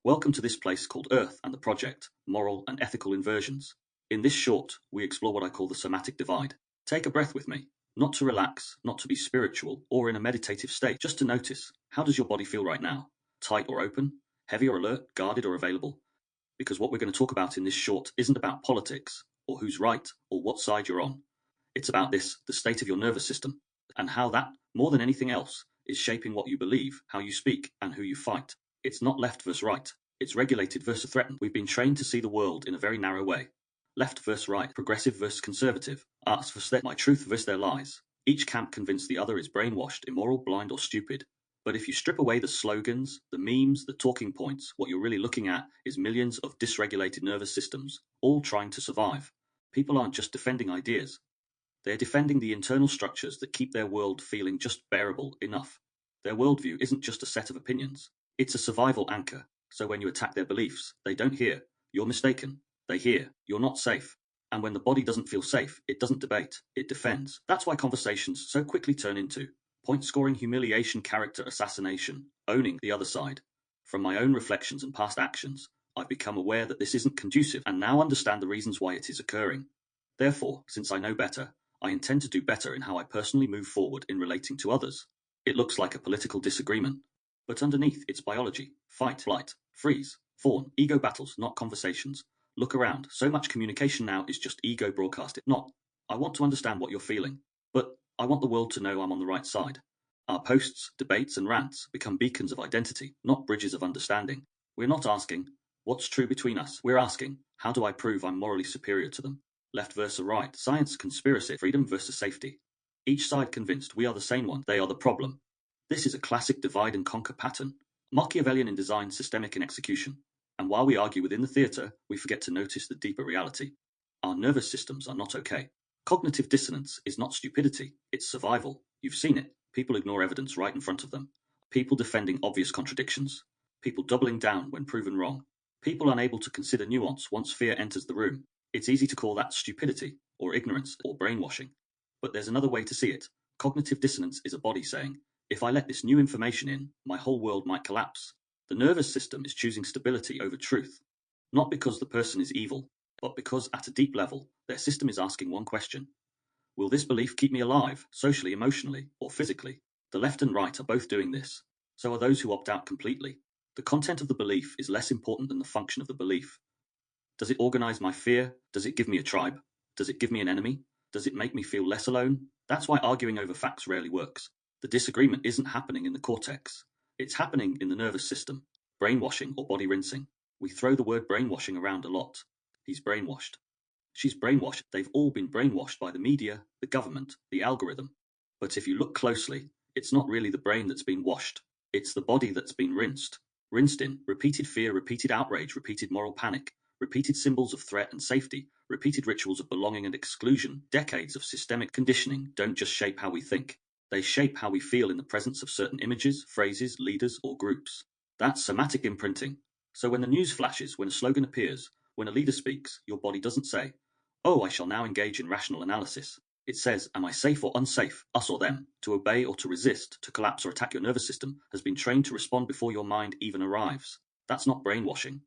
Welcome to this place called Earth and the Project, Moral and Ethical Inversions. In this short, we explore what I call the somatic divide. Take a breath with me, not to relax, not to be spiritual or in a meditative state, just to notice, how does your body feel right now? Tight or open? Heavy or alert? Guarded or available? Because what we're going to talk about in this short isn't about politics, or who's right, or what side you're on. It's about this, the state of your nervous system, and how that, more than anything else, is shaping what you believe, how you speak, and who you fight. It's not left versus right. It's regulated versus threatened. We've been trained to see the world in a very narrow way. Left versus right, progressive versus conservative, arts versus my truth versus their lies. Each camp convinced the other is brainwashed, immoral, blind, or stupid. But if you strip away the slogans, the memes, the talking points, what you're really looking at is millions of dysregulated nervous systems, all trying to survive. People aren't just defending ideas. They're defending the internal structures that keep their world feeling just bearable enough. Their worldview isn't just a set of opinions. It's a survival anchor. So when you attack their beliefs, they don't hear, you're mistaken. They hear, you're not safe. And when the body doesn't feel safe, it doesn't debate, it defends. That's why conversations so quickly turn into point-scoring, humiliation, character assassination, owning the other side. From my own reflections and past actions, I've become aware that this isn't conducive and now understand the reasons why it is occurring. Therefore, since I know better, I intend to do better in how I personally move forward in relating to others. It looks like a political disagreement, but underneath it's biology, fight, flight, freeze, fawn, ego battles, not conversations. Look around, so much communication now is just ego broadcasted, not, I want to understand what you're feeling, but I want the world to know I'm on the right side. Our posts, debates, and rants become beacons of identity, not bridges of understanding. We're not asking, what's true between us? We're asking, how do I prove I'm morally superior to them? Left versus right, science, conspiracy, freedom versus safety. Each side convinced we are the sane one, they are the problem. This is a classic divide and conquer pattern, Machiavellian in design, systemic in execution. And while we argue within the theatre, we forget to notice the deeper reality. Our nervous systems are not okay. Cognitive dissonance is not stupidity, it's survival. You've seen it. People ignore evidence right in front of them. People defending obvious contradictions. People doubling down when proven wrong. People unable to consider nuance once fear enters the room. It's easy to call that stupidity, or ignorance, or brainwashing. But there's another way to see it. Cognitive dissonance is a body saying, if I let this new information in, my whole world might collapse. The nervous system is choosing stability over truth. Not because the person is evil, but because at a deep level, their system is asking one question. Will this belief keep me alive, socially, emotionally, or physically? The left and right are both doing this. So are those who opt out completely. The content of the belief is less important than the function of the belief. Does it organize my fear? Does it give me a tribe? Does it give me an enemy? Does it make me feel less alone? That's why arguing over facts rarely works. The disagreement isn't happening in the cortex. It's happening in the nervous system. Brainwashing or body rinsing. We throw the word brainwashing around a lot. He's brainwashed. She's brainwashed. They've all been brainwashed by the media, the government, the algorithm. But if you look closely, it's not really the brain that's been washed. It's the body that's been rinsed. Rinsed in repeated fear, repeated outrage, repeated moral panic, repeated symbols of threat and safety, repeated rituals of belonging and exclusion. Decades of systemic conditioning don't just shape how we think. They shape how we feel in the presence of certain images, phrases, leaders, or groups. That's somatic imprinting. So when the news flashes, when a slogan appears, when a leader speaks, your body doesn't say, oh, I shall now engage in rational analysis. It says, am I safe or unsafe, us or them? To obey or to resist, to collapse or attack your nervous system has been trained to respond before your mind even arrives. That's not brainwashing.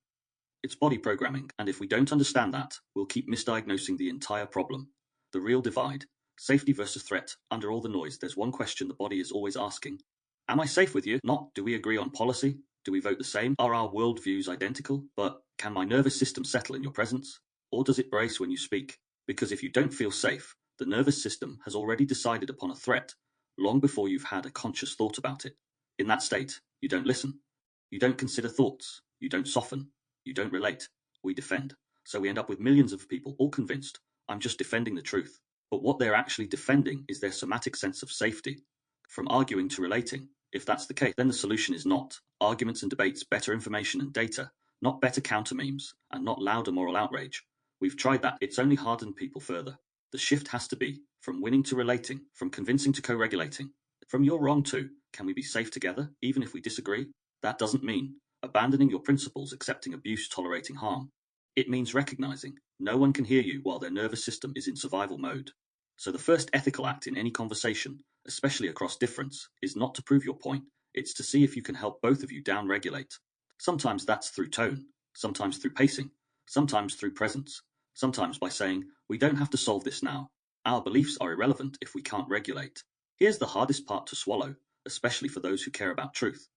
It's body programming, and if we don't understand that, we'll keep misdiagnosing the entire problem. The real divide, safety versus threat. Under all the noise, there's one question the body is always asking. Am I safe with you? Not, do we agree on policy? Do we vote the same? Are our worldviews identical? But can my nervous system settle in your presence? Or does it brace when you speak? Because if you don't feel safe, the nervous system has already decided upon a threat long before you've had a conscious thought about it. In that state, you don't listen. You don't consider thoughts. You don't soften. You don't relate. We defend. So we end up with millions of people all convinced, I'm just defending the truth. But what they're actually defending is their somatic sense of safety. From arguing to relating. If that's the case, then the solution is not arguments and debates, better information and data, not better counter memes, and not louder moral outrage. We've tried that. It's only hardened people further. The shift has to be from winning to relating, from convincing to co-regulating. From you're wrong to, can we be safe together, even if we disagree? That doesn't mean abandoning your principles, accepting abuse, tolerating harm. It means recognizing no one can hear you while their nervous system is in survival mode. So the first ethical act in any conversation, especially across difference, is not to prove your point, it's to see if you can help both of you down-regulate. Sometimes that's through tone, sometimes through pacing, sometimes through presence, sometimes by saying, we don't have to solve this now. Our beliefs are irrelevant if we can't regulate. Here's the hardest part to swallow, especially for those who care about truth.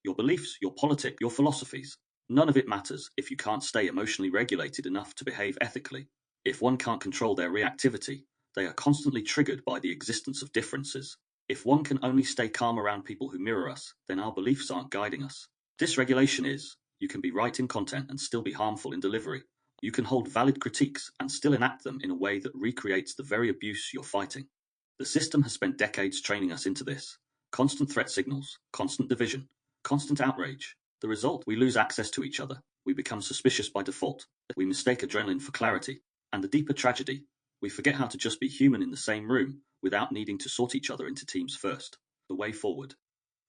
Your beliefs, your politics, your philosophies, none of it matters if you can't stay emotionally regulated enough to behave ethically. If one can't control their reactivity, they are constantly triggered by the existence of differences. If one can only stay calm around people who mirror us, then our beliefs aren't guiding us. Dysregulation is, you can be right in content and still be harmful in delivery. You can hold valid critiques and still enact them in a way that recreates the very abuse you're fighting. The system has spent decades training us into this. Constant threat signals, constant division, constant outrage. The result, we lose access to each other. We become suspicious by default. We mistake adrenaline for clarity. And the deeper tragedy, we forget how to just be human in the same room without needing to sort each other into teams first. The way forward.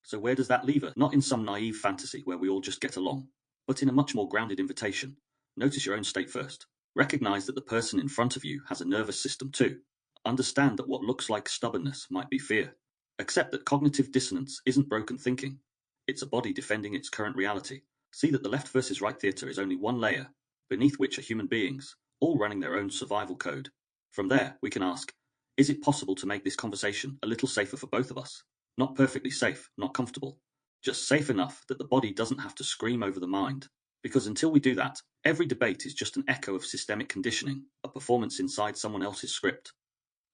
So where does that leave us? Not in some naive fantasy where we all just get along, but in a much more grounded invitation. Notice your own state first. Recognize that the person in front of you has a nervous system too. Understand that what looks like stubbornness might be fear. Accept that cognitive dissonance isn't broken thinking. It's a body defending its current reality. See that the left versus right theatre is only one layer, beneath which are human beings, all running their own survival code. From there, we can ask, is it possible to make this conversation a little safer for both of us? Not perfectly safe, not comfortable, just safe enough that the body doesn't have to scream over the mind. Because until we do that, every debate is just an echo of systemic conditioning, a performance inside someone else's script.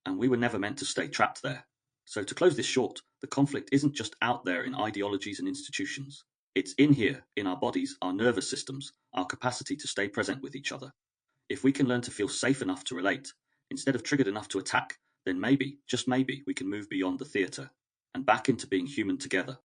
And we were never meant to stay trapped there. So to close this short, the conflict isn't just out there in ideologies and institutions. It's in here, in our bodies, our nervous systems, our capacity to stay present with each other. If we can learn to feel safe enough to relate, instead of triggered enough to attack, then maybe, just maybe, we can move beyond the theatre and back into being human together.